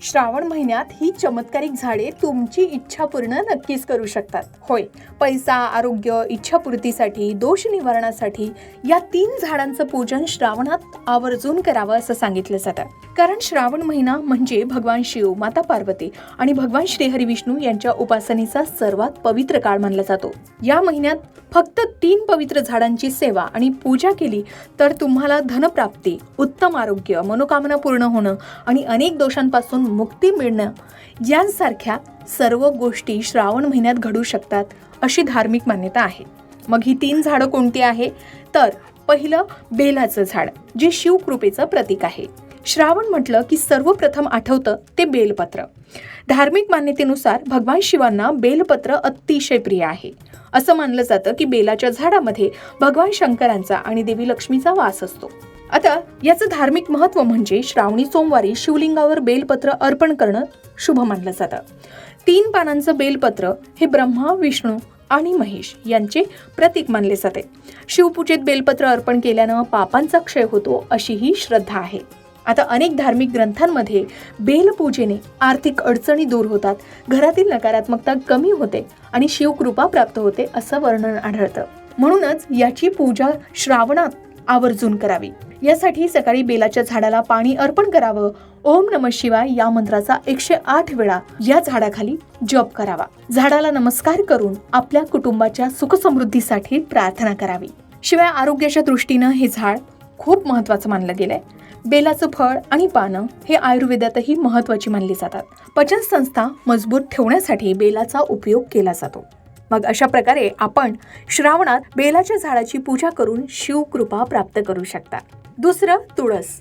श्रावण महिन्यात ही चमत्कारिक झाडे तुमची इच्छा पूर्ण नक्कीच करू शकतात. होय, पैसा, आरोग्य, इच्छापूर्तीसाठी, दोष निवारणासाठी या 3 झाडांचं पूजन श्रावणात आवर्जून करावं असं सांगितलं जातं. कारण श्रावण महिना म्हणजे भगवान शिव, माता पार्वती आणि भगवान श्रीहरी विष्णू यांच्या उपासनेचा सर्वात पवित्र काळ मानला जातो. या महिन्यात फक्त 3 पवित्र झाडांची सेवा आणि पूजा केली तर तुम्हाला धनप्राप्ती, उत्तम आरोग्य, मनोकामना पूर्ण होणं आणि अनेक दोषांपासून मुक्ती मिळणं यांसारख्या सर्व गोष्टी श्रावण महिन्यात घडू शकतात अशी धार्मिक मान्यता आहे. मग ही 3 झाडं कोणती आहे? तर पहिलं बेलाचं झाड, जे शिवकृपेचं प्रतीक आहे. श्रावण म्हटलं की सर्वप्रथम आठवतं ते बेलपत्र. धार्मिक मान्यतेनुसार भगवान शिवांना बेलपत्र अतिशय प्रिय आहे. असं मानलं जातं की बेलाच्या झाडामध्ये भगवान शंकरांचा आणि देवी लक्ष्मीचा वास असतो. आता याचं धार्मिक महत्त्व म्हणजे श्रावणी सोमवारी शिवलिंगावर बेलपत्र अर्पण करणं शुभ मानलं जातं. 3 पानांचं बेलपत्र हे ब्रह्मा, विष्णू आणि महेश यांचे प्रतीक मानले जाते. शिवपूजेत बेलपत्र अर्पण केल्यानं पापांचा क्षय होतो अशी ही श्रद्धा आहे. आता अनेक धार्मिक ग्रंथांमध्ये बेलपूजेने आर्थिक अडचणी दूर होतात, घरातील नकारात्मकता कमी होते आणि शिवकृपा प्राप्त होते असं वर्णन आढळतं. म्हणूनच याची पूजा श्रावणात आवर्जून करावी. यासाठी सकाळी बेलाच्या झाडाला पाणी अर्पण करावं. ओम नमः शिवाय या मंत्राचा 108 वेळा या झाडाखाली जप करावा. झाडाला नमस्कार करून आपल्या कुटुंबाच्या सुखसमृद्धीसाठी प्रार्थना करावी. शिवाय आरोग्याच्या दृष्टीनं हे झाड खूप महत्त्वाचं मानलं गेलंय. बेलाचं फळ आणि पानं हे आयुर्वेदातही महत्त्वाची मानली जातात. पचन संस्था मजबूत ठेवण्यासाठी बेलाचा उपयोग केला जातो. मग अशा प्रकारे आपण श्रावणात बेलाच्या झाडाची पूजा करून शिवकृपा प्राप्त करू शकता. दुसरं, तुळस.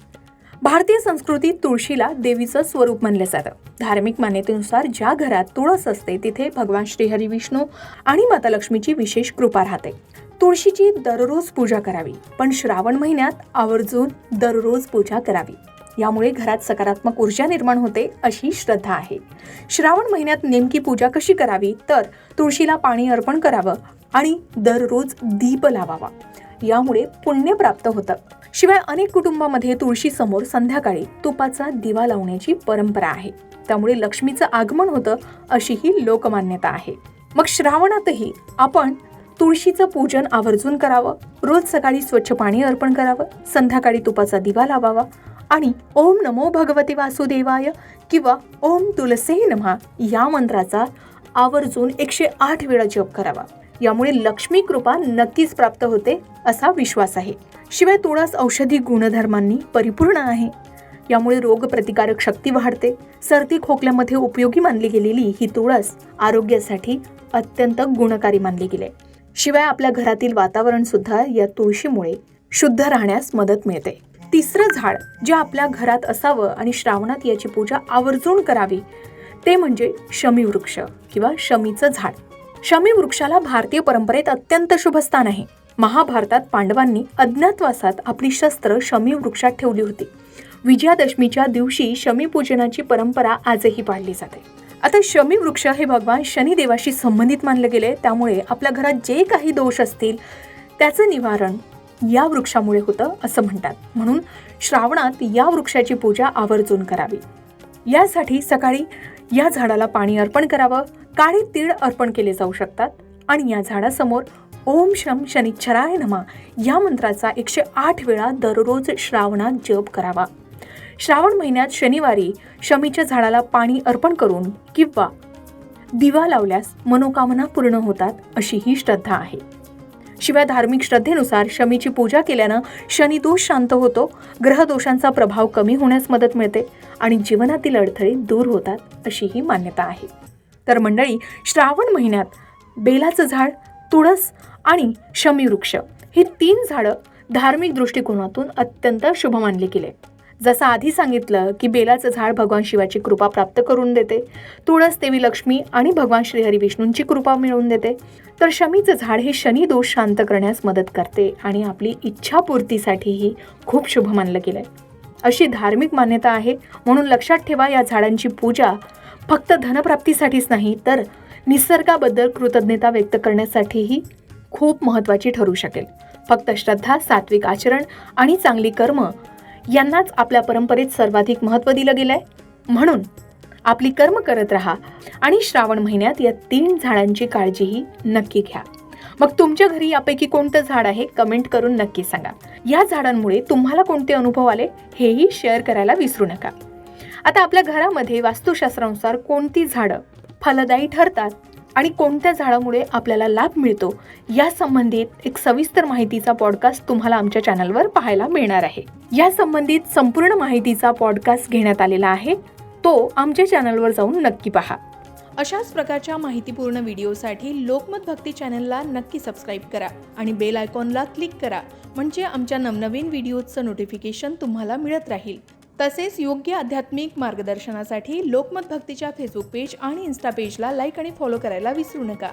भारतीय संस्कृतीत तुळशीला देवीचं स्वरूप मानलं जातं. धार्मिक मान्यतेनुसार ज्या घरात तुळस असते तिथे भगवान श्रीहरी विष्णू आणि माता लक्ष्मीची विशेष कृपा राहते. तुळशीची दररोज पूजा करावी, पण श्रावण महिन्यात आवर्जून दररोज पूजा करावी. यामुळे घरात सकारात्मक ऊर्जा निर्माण होते अशी श्रद्धा आहे. श्रावण महिन्यात नेमकी पूजा कशी करावी? तर तुळशीला पाणी अर्पण करावं आणि दररोज दीप लावावा. यामुळे पुण्य प्राप्त होतं. शिवाय अनेक कुटुंबामध्ये तुळशी समोर संध्याकाळी तुपाचा दिवा लावण्याची परंपरा आहे. त्यामुळे लक्ष्मीचं आगमन होतं अशी ही लोकमान्यता आहे. मग श्रावणातही आपण तुळशीचं पूजन आवर्जून करावं. रोज सकाळी स्वच्छ पाणी अर्पण करावं, संध्याकाळी तुपाचा दिवा लावावा आणि ओम नमो भगवते वासुदेवाय किंवा ओम तुलसे नमः या मंत्राचा आवर्जून 108 वेळा जप करावा. यामुळे लक्ष्मी कृपा नक्कीच प्राप्त होते असा विश्वास आहे. शिवाय तुळस औषधी गुणधर्मांनी परिपूर्ण आहे. यामुळे रोगप्रतिकारक शक्ती वाढते. सर्दी खोकल्यामध्ये उपयोगी मानली गेलेली ही तुळस आरोग्यासाठी अत्यंत गुणकारी मानली गेली. शिवाय आपल्या घरातील वातावरण सुद्धा या तुळशीमुळे शुद्ध राहण्यास मदत मिळते. तिसरं झाड जे आपल्या घरात असावं आणि श्रावणात याची पूजा आवर्जून करावी ते म्हणजे शमी वृक्ष किंवा शमीचं झाड. शमी वृक्षाला भारतीय परंपरेत अत्यंत शुभ स्थान आहे. महाभारतात पांडवांनी अज्ञातवासात आपली शस्त्र शमी वृक्षात ठेवली होती. विजयादशमीच्या दिवशी शमी पूजनाची परंपरा आजही पाळली जाते. आता शमी वृक्ष हे भगवान शनिदेवाशी संबंधित मानले गेले. त्यामुळे आपल्या घरात जे काही दोष असतील त्याचं निवारण या वृक्षामुळे होतं असं म्हणतात. म्हणून श्रावणात या वृक्षाची पूजा आवर्जून करावी. यासाठी सकाळी या झाडाला पाणी अर्पण करावं. काळे तीळ अर्पण केले जाऊ शकतात आणि या झाडासमोर ओम शम शनिच्छराय नमः या मंत्राचा 108 वेळा दररोज श्रावणात जप करावा. श्रावण महिन्यात शनिवारी शमीच्या झाडाला पाणी अर्पण करून किंवा दिवा लावल्यास मनोकामना पूर्ण होतात अशी ही श्रद्धा आहे. शिवाय धार्मिक श्रद्धेनुसार शमीची पूजा केल्यानं शनिदोष शांत होतो, ग्रहदोषांचा प्रभाव कमी होण्यास मदत मिळते आणि जीवनातील अडथळे दूर होतात अशी ही मान्यता आहे. तर मंडळी, श्रावण महिन्यात बेलाचं झाड, तुळस आणि शमी वृक्ष ही 3 झाडं धार्मिक दृष्टिकोनातून अत्यंत शुभ मानली गेले. जसं आधी सांगितलं की बेलाचं झाड भगवान शिवाची कृपा प्राप्त करून देते, तुळस देवी लक्ष्मी आणि भगवान श्रीहरी विष्णूंची कृपा मिळवून देते, तर शमीचं झाड हे शनी दोष शांत करण्यास मदत करते आणि आपली इच्छापूर्तीसाठीही खूप शुभ मानलं गेलंय अशी धार्मिक मान्यता आहे. म्हणून लक्षात ठेवा, या झाडांची पूजा फक्त धनप्राप्तीसाठीच नाही तर निसर्गाबद्दल कृतज्ञता व्यक्त करण्यासाठीही खूप महत्त्वाची ठरू शकेल. फक्त श्रद्धा, सात्विक आचरण आणि चांगली कर्म यांनाच आपल्या परंपरेत सर्वाधिक महत्त्व दिलं गेलंय. म्हणून आपली कर्म करत राहा आणि श्रावण महिन्यात या 3 झाडांची काळजीही नक्की घ्या. मग तुमच्या घरी यापैकी कोणतं झाड आहे कमेंट करून नक्की सांगा. या झाडांमुळे तुम्हाला कोणते अनुभव आले हेही शेअर करायला विसरू नका. आता आपल्या घरामध्ये वास्तुशास्त्रानुसार कोणती झाडं फलदायी ठरतात आणि कोणत्या झाडामुळे आपल्याला लाभ मिळतो या संबंधित एक सविस्तर माहितीचा पॉडकास्ट तुम्हाला आमच्या चॅनलवर पाहायला मिळणार आहे. या संबंधित संपूर्ण माहितीचा पॉडकास्ट घेण्यात आलेला आहे, तो आमच्या चॅनलवर जाऊन नक्की पहा. अशाच प्रकारच्या माहितीपूर्ण व्हिडिओसाठी लोकमत भक्ती चॅनलला नक्की सबस्क्राईब करा आणि बेल आयकॉनला क्लिक करा, म्हणजे आमच्या नवनवीन व्हिडिओचं नोटिफिकेशन तुम्हाला मिळत राहील. तसेच योग्य आध्यात्मिक मार्गदर्शनासाठी लोकमत भक्तीच्या फेसबुक पेज आणि इन्स्टा पेजला लाईक आणि फॉलो करायला विसरू नका.